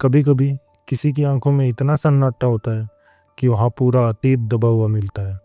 कभी कभी किसी की आंखों में इतना सन्नाटा होता है कि वहाँ पूरा अतीत दबा हुआ मिलता है।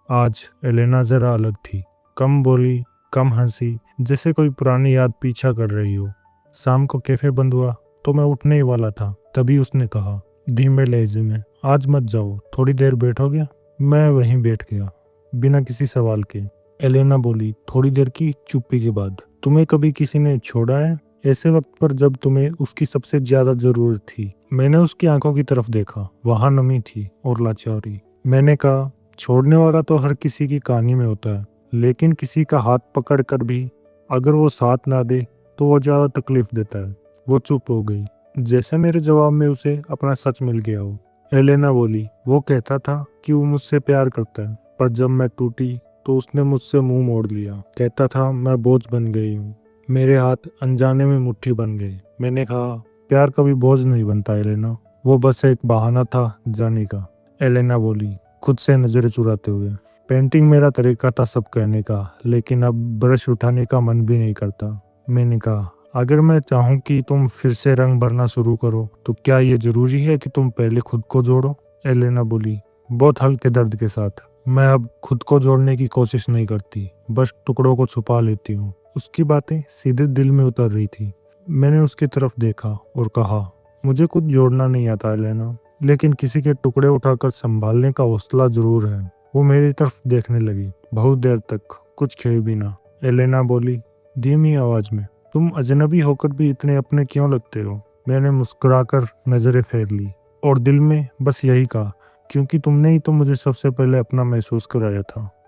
आज एलेना जरा अलग थी। कम बोली, कम हंसी, जैसे कोई पुरानी याद पीछा कर रही हो। शाम को कैफे बंद हुआ तो मैं उठने ही वाला था, तभी उसने कहा धीमे लहजे में, आज मत जाओ, थोड़ी देर बैठोगे? मैं वहीं बैठ गया, बिना किसी सवाल के। एलेना बोली थोड़ी देर की चुप्पी के बाद, तुम्हें कभी किसी ने छोड़ा है ऐसे वक्त पर जब तुम्हें उसकी सबसे ज्यादा जरूरत थी? मैंने उसकी आंखों की तरफ देखा, वहां नमी थी और लाचारी। मैंने कहा छोड़ने वाला तो हर किसी की कहानी में होता है, लेकिन किसी का हाथ पकड़ कर भी अगर वो साथ ना दे तो वो ज्यादा तकलीफ देता है। वो चुप हो गई, जैसे मेरे जवाब में उसे अपना सच मिल गया हो। एलेना बोली वो कहता था कि वो मुझसे प्यार करता है, पर जब मैं टूटी तो उसने मुझसे मुंह मोड़ लिया। कहता था मैं बोझ बन गई हूँ। मेरे हाथ अनजाने में मुट्ठी बन गए। मैंने कहा प्यार कभी बोझ नहीं बनता एलेना, वो बस एक बहाना था जाने का। एलेना बोली खुद से नजरें चुराते हुए, पेंटिंग मेरा तरीका था सब कहने का, लेकिन अब ब्रश उठाने का मन भी नहीं करता। मैंने कहा अगर मैं चाहूँ कि तुम फिर से रंग भरना शुरू करो तो क्या ये जरूरी है कि तुम पहले खुद को जोड़ो? एलेना बोली बहुत हल्के दर्द के साथ, मैं अब खुद को जोड़ने की कोशिश नहीं करती, बस टुकड़ों को छुपा लेती हूँ। उसकी बातें सीधे दिल में उतर रही थी। मैंने उसकी तरफ देखा और कहा मुझे कुछ जोड़ना नहीं आता एलेना, लेकिन किसी के टुकड़े उठाकर संभालने का हौसला जरूर है। वो मेरी तरफ देखने लगी, बहुत देर तक कुछ कहे बिना। एलेना बोली धीमी आवाज में, तुम अजनबी होकर भी इतने अपने क्यों लगते हो? मैंने मुस्कुराकर नजरें फेर ली और दिल में बस यही कहा, क्योंकि तुमने ही तो मुझे सबसे पहले अपना महसूस कराया था।